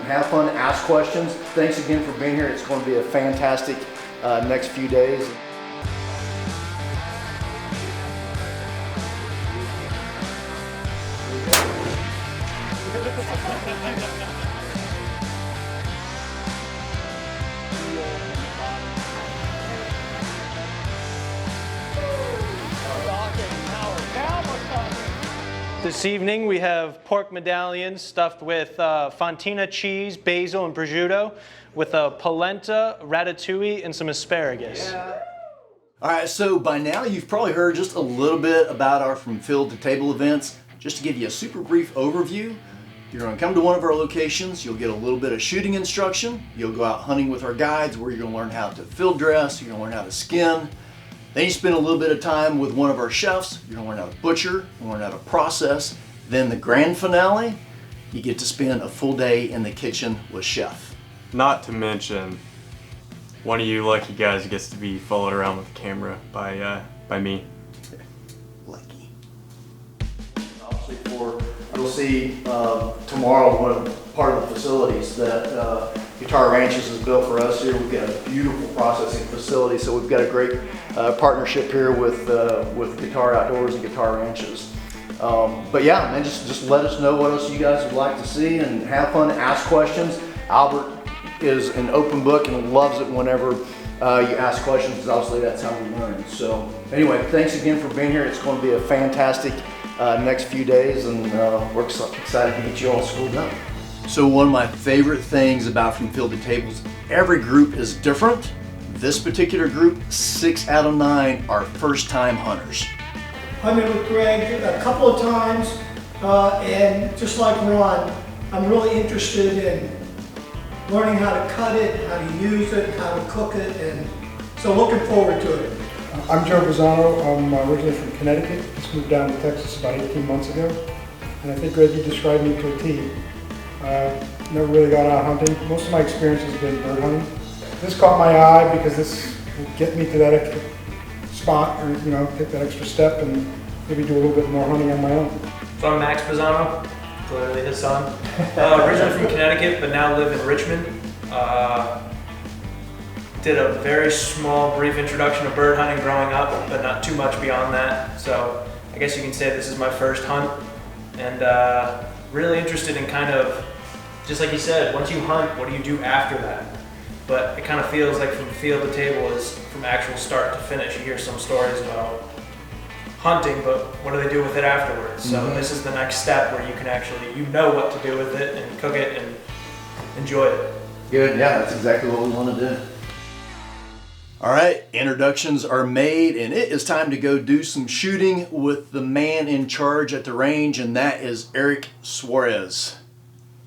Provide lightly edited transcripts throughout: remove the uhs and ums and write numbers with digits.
have fun, ask questions. Thanks again for being here. It's going to be a fantastic next few days. This evening we have pork medallions stuffed with fontina cheese, basil, and prosciutto with a polenta, ratatouille, and some asparagus. Yeah. All right, so by now you've probably heard just a little bit about our From Field to Table events. Just to give you a super brief overview, you're going to come to one of our locations, you'll get a little bit of shooting instruction, you'll go out hunting with our guides where you're going to learn how to field dress, you're going to learn how to skin. Then you spend a little bit of time with one of our chefs, you're going to learn how to butcher, you learn how to process. Then the grand finale, you get to spend a full day in the kitchen with chef. Not to mention, one of you lucky guys gets to be followed around with a camera by me. Lucky. Obviously you'll see tomorrow part of the facilities that Guitar Ranches has built for us here. We've got a beautiful processing facility, so we've got a great partnership here with Guitar Outdoors and Guitar Ranches. But yeah, man, just let us know what else you guys would like to see and have fun, ask questions. Albert is an open book and loves it whenever you ask questions, because obviously that's how we learn. So anyway, thanks again for being here. It's going to be a fantastic next few days, and we're excited to get you all schooled up. So one of my favorite things about From Field to Tables, every group is different. This particular group, 6 out of 9 are first-time hunters. Hunted with Greg a couple of times, and just like Ron, I'm really interested in learning how to cut it, how to use it, how to cook it, and so looking forward to it. I'm Joe Bizzano. I'm originally from Connecticut. Just moved down to Texas about 18 months ago. And I think, Greg, you described me to a T. Never really gone out hunting. Most of my experience has been bird hunting. This caught my eye because this will get me to that extra spot, or take that extra step and maybe do a little bit more hunting on my own. So I'm Max Bizzano, clearly his son. Originally from Connecticut, but now live in Richmond. Did a very small, brief introduction to bird hunting growing up, but not too much beyond that. So I guess you can say this is my first hunt, and really interested in kind of, just like you said, once you hunt, what do you do after that? But it kind of feels like From Field to Table is from actual start to finish. You hear some stories about hunting, but what do they do with it afterwards? So this is the next step where you can actually, what to do with it and cook it and enjoy it. Good, yeah, that's exactly what we want to do. All right, introductions are made, and it is time to go do some shooting with the man in charge at the range, and that is Eric Suarez.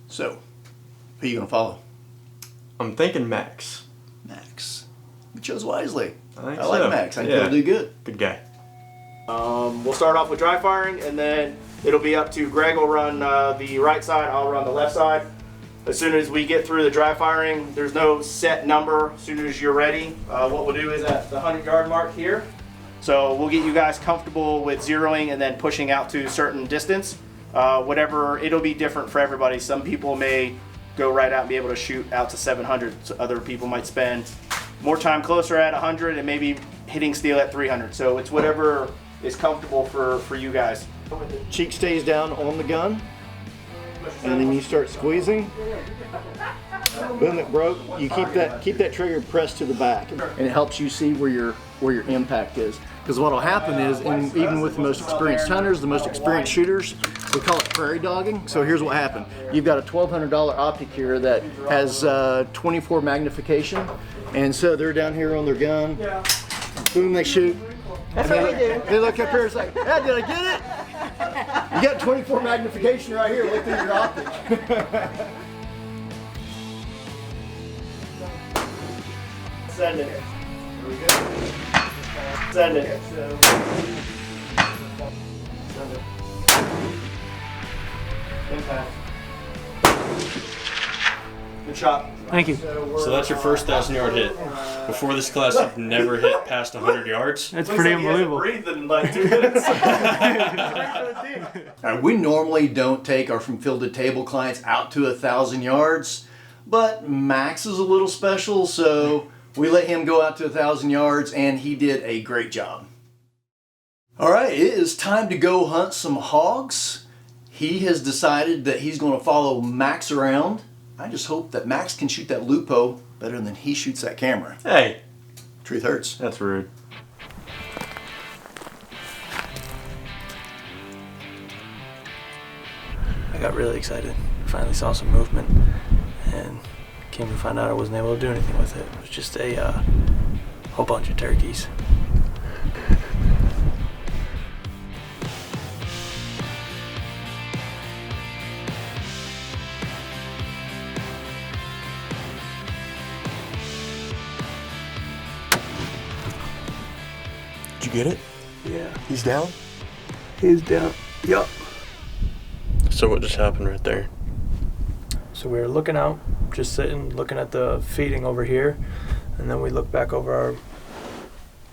So, who are you going to follow? I'm thinking Max. Max. You chose wisely. I like Max. I think he'll do good. Good guy. We'll start off with dry firing, and then it'll be up to Greg will run the right side, I'll run the left side. As soon as we get through the dry firing, there's no set number. As soon as you're ready, what we'll do is at the 100-yard mark here. So we'll get you guys comfortable with zeroing and then pushing out to a certain distance. Whatever, it'll be different for everybody. Some people may go right out and be able to shoot out to 700. So other people might spend more time closer at 100 and maybe hitting steel at 300. So it's whatever is comfortable for you guys. Cheek stays down on the gun, and then you start squeezing. Boom, it broke. You keep that trigger pressed to the back, and it helps you see where your impact is. Because what will happen is, even with the most experienced hunters, the most experienced shooters, we call it prairie dogging. So here's what happened. You've got a $1,200 optic here that has 24 magnification, and so they're down here on their gun. Boom, they shoot. That's what we do. They look up here and say, "Yeah, did I get it?" You got 24 magnification right here. Look through your optic. Send it. Here we go. Send it. Send it. Impact. Good shot. Thank you. So that's your first 1,000-yard hit. Before this class, you've never hit past 100 yards. That's pretty unbelievable. Breathed in like 2 minutes. We normally don't take our From Field to Table clients out to 1,000 yards. but Max is a little special, so we let him go out to 1,000 yards, and he did a great job. All right, it is time to go hunt some hogs. He has decided that he's going to follow Max around. I just hope that Max can shoot that lupo better than he shoots that camera. Hey, Truth hurts. that's rude. I got really excited. Finally saw some movement, and came to find out I wasn't able to do anything with it. It was just a whole bunch of turkeys. Did you get it? Yeah, He's down? he's down. Yup. So what just happened right there? So we were looking out, just sitting, looking at the feeding over here, and then we looked back over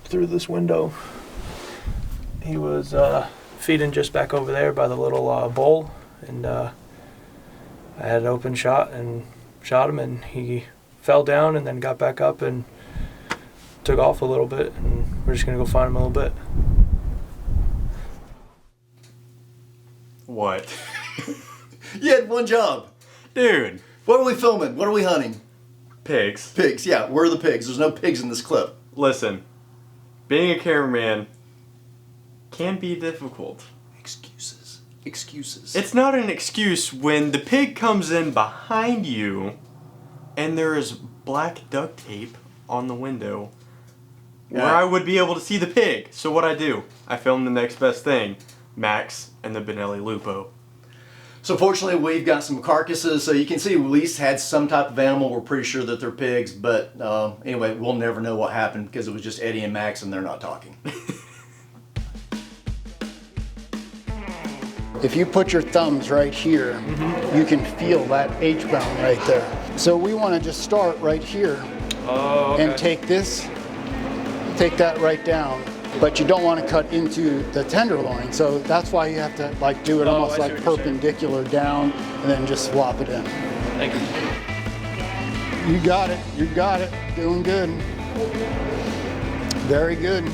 through this window. He was feeding just back over there by the little bowl, and I had an open shot and shot him, and he fell down and then got back up and took off a little bit, and we're just gonna go find him a little bit. What? You had one job. Dude, What are we filming? What are we hunting? pigs. Pigs, yeah, where are the pigs? There's no pigs in this clip. Listen, being a cameraman can be difficult. Excuses. Excuses. It's not an excuse when the pig comes in behind you and there is black duct tape on the window where Yeah. I would be able to see the pig. So what I do, I film the next best thing, Max and the Benelli Lupo. So fortunately, we've got some carcasses, so you can see we at least had some type of animal. We're pretty sure that they're pigs, but anyway, we'll never know what happened because it was just Eddie and Max and they're not talking. If you put your thumbs right here, you can feel that H-bone right there. So we want to just start right here and take that right down. But you don't want to cut into the tenderloin, so that's why you have to like do it almost like perpendicular down and then just swap it in. Thank you. You got it, you got it, doing good. Very good.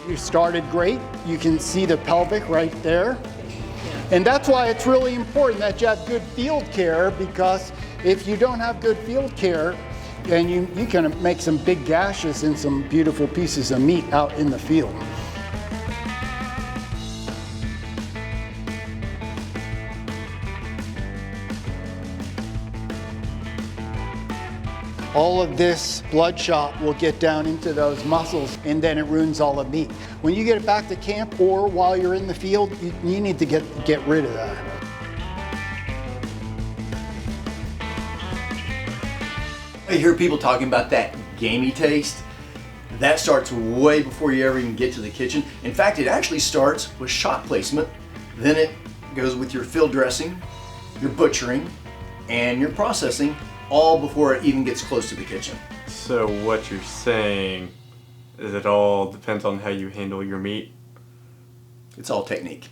You started great. You can see the pelvic right there. And that's why it's really important that you have good field care, because if you don't have good field care, then you can make some big gashes in some beautiful pieces of meat out in the field. All of this bloodshot will get down into those muscles and then it ruins all the meat. When you get it back to camp or while you're in the field, you need to get rid of that. I hear people talking about that gamey taste. That starts way before you ever even get to the kitchen. In fact, it actually starts with shot placement. Then it goes with your field dressing, your butchering, and your processing, all before it even gets close to the kitchen. So what you're saying is it all depends on how you handle your meat? It's all technique.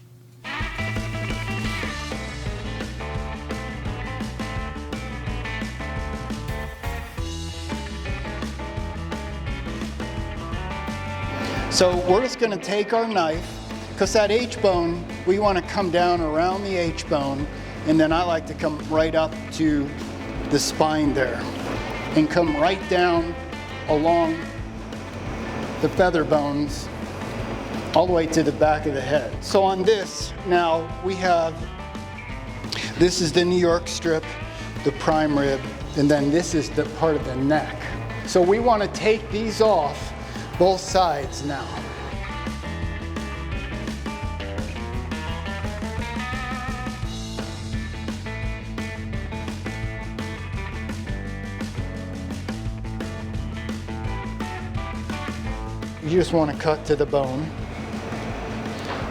So we're just going to take our knife, because that H-bone, we want to come down around the H-bone, and then I like to come right up to the spine there and come right down along the feather bones all the way to the back of the head. So on this, now we have, this is the New York strip, the prime rib, and then this is the part of the neck. So we want to take these off both sides now. You just want to cut to the bone,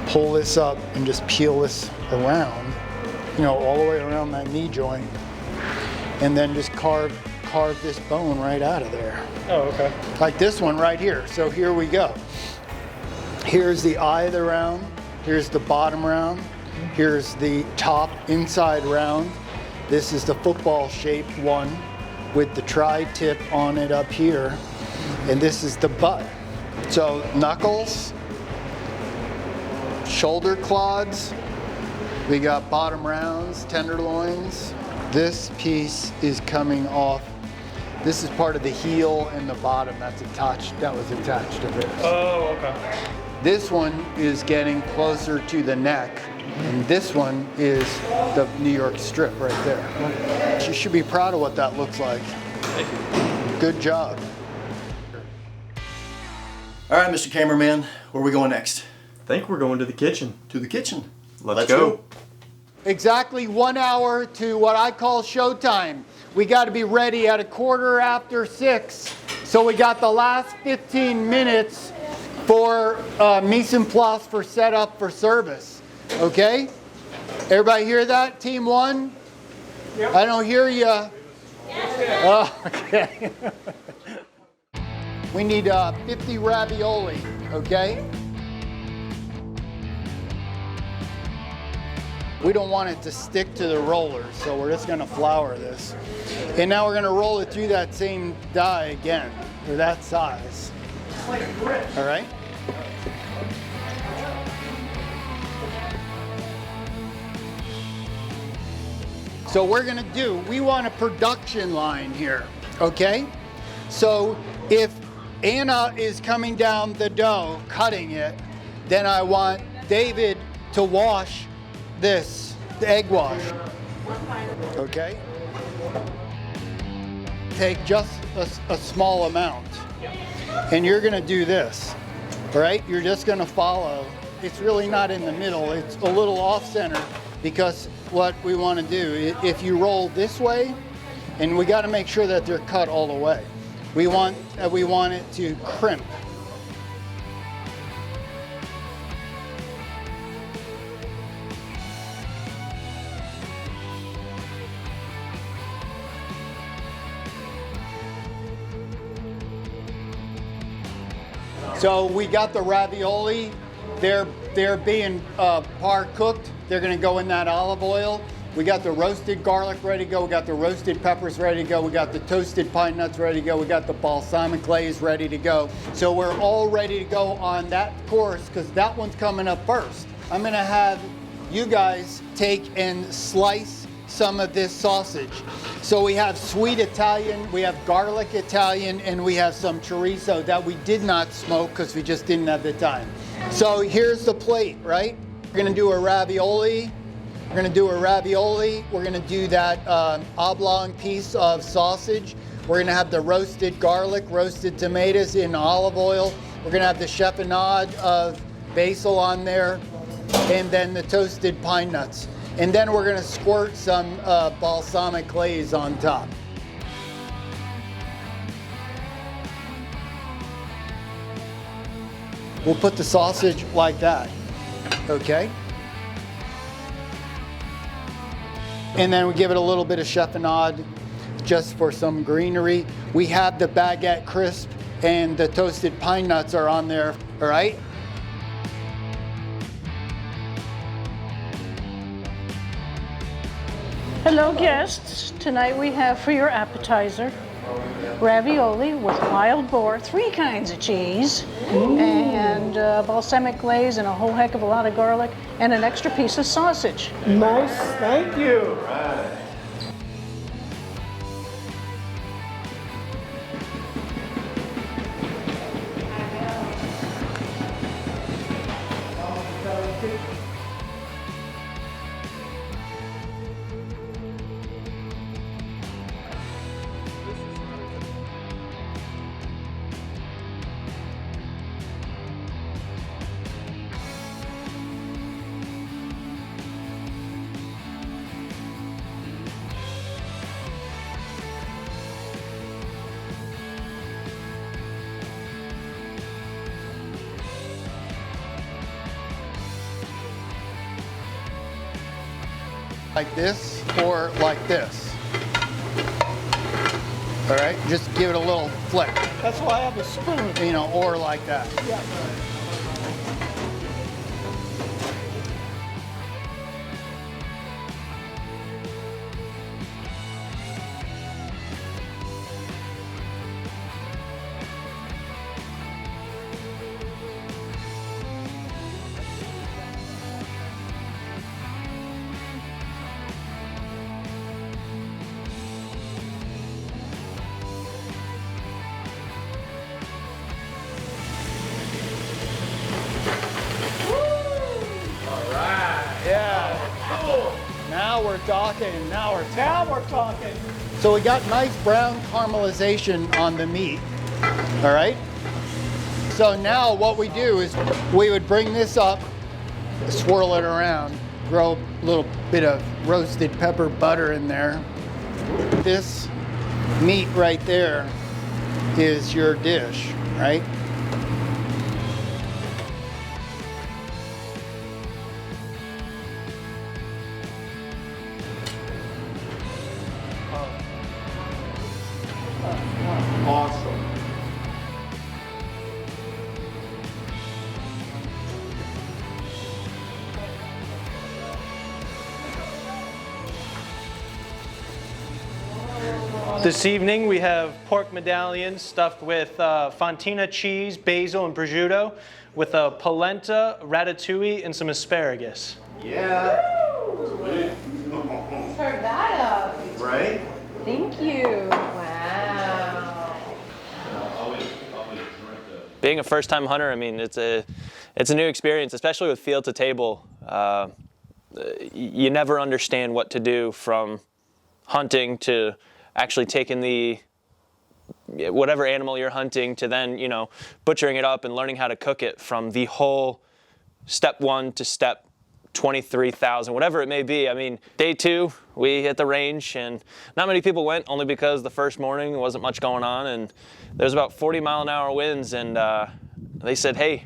pull this up and just peel this around, you know, all the way around that knee joint, and then just carve carve this bone right out of there. Oh, okay. Like this one right here. So here we go. Here's the eye of the round. Here's the bottom round. Here's the top inside round. This is the football shaped one with the tri-tip on it up here. And this is the butt. So knuckles, shoulder clods, we got bottom rounds, tenderloins. This piece is coming off. This is part of the heel and the bottom that was attached to this. Oh, okay. This one is getting closer to the neck, and this one is the New York strip right there. You should be proud of what that looks like. Thank you. Good job. All right, Mr. Cameraman, where are we going next? I think we're going to the kitchen. To the kitchen. Let's go. Exactly 1 hour to what I call showtime. We got to be ready at 6:15. So we got the last 15 minutes for mise en place for setup for service. Okay? Everybody hear that? Team one? Yep. I don't hear you. Oh, okay. We need 50 ravioli, okay? We don't want it to stick to the rollers, so we're just gonna flour this. And now we're gonna roll it through that same die again, or that size. All right? So we want a production line here, okay? So if Anna is coming down the dough, cutting it, then I want David to wash this, the egg wash, okay? Take just a small amount, and you're gonna do this, all right? You're just gonna follow. It's really not in the middle, it's a little off center, because what we wanna do, if you roll this way, and we gotta make sure that they're cut all the way. We want it to crimp. So we got the ravioli. They're being par cooked. They're gonna go in that olive oil. We got the roasted garlic ready to go. We got the roasted peppers ready to go. We got the toasted pine nuts ready to go. We got the balsamic glaze ready to go. So we're all ready to go on that course because that one's coming up first. I'm gonna have you guys take and slice some of this sausage. So we have sweet Italian, we have garlic Italian, and we have some chorizo that we did not smoke because we just didn't have the time. So here's the plate, right? We're gonna do a ravioli. We're gonna do a ravioli. We're gonna do that oblong piece of sausage. We're gonna have the roasted garlic, roasted tomatoes in olive oil. We're gonna have the chiffonade of basil on there, and then the toasted pine nuts. And then we're gonna squirt some balsamic glaze on top. We'll put the sausage like that, okay? And then we give it a little bit of chiffonade just for some greenery. We have the baguette crisp and the toasted pine nuts are on there, all right? Hello guests, tonight we have for your appetizer ravioli with wild boar, 3 kinds of cheese, and balsamic glaze and a whole heck of a lot of garlic and an extra piece of sausage. Nice, thank you. Like this or like this. All right, just give it a little flick, That's why I have a spoon. you know, or like that. Yeah. Now we're talking, Now we're talking. So we got nice brown caramelization on the meat, all right? So now what we do is we would bring this up, swirl it around, throw a little bit of roasted pepper butter in there. This meat right there is your dish, right? Awesome. This evening we have pork medallions stuffed with fontina cheese, basil, and prosciutto with a polenta, ratatouille, and some asparagus. Yeah. Turn that up. Right? Thank you. Wow. Being a first-time hunter, I mean, it's a new experience, especially with field to table. You never understand what to do from hunting to actually taking the whatever animal you're hunting to then, you know, butchering it up and learning how to cook it from the whole step 1 to step 23,000, whatever it may be. I mean, day 2, we hit the range and not many people went, only because the first morning there wasn't much going on and there's about 40-mile-an-hour winds, and they said, hey,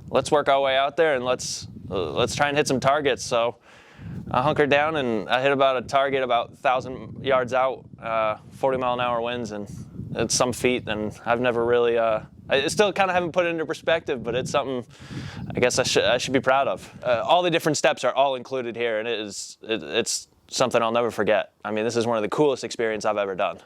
let's work our way out there and let's try and hit some targets. So I hunkered down and I hit about a target about 1,000 yards out, 40-mile-an-hour winds, and it's some feat, and I've never really, I still kind of haven't put it into perspective, but it's something I guess I should be proud of. All the different steps are all included here, and it's something I'll never forget. I mean, this is one of the coolest experiences I've ever done.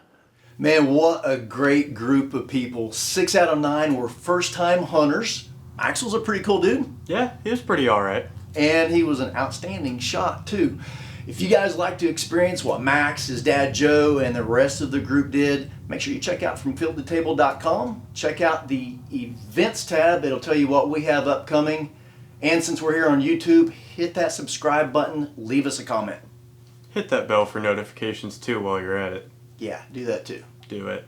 Man, what a great group of people. 6 out of 9 were first-time hunters. Axel's a pretty cool dude. Yeah, he was pretty all right. And he was an outstanding shot too. If you guys like to experience what Max, his dad Joe, and the rest of the group did, make sure you check out fromfieldtotable.com. Check out the events tab. It'll tell you what we have upcoming. And since we're here on YouTube, hit that subscribe button, leave us a comment. Hit that bell for notifications too while you're at it. Yeah, do that too. Do it.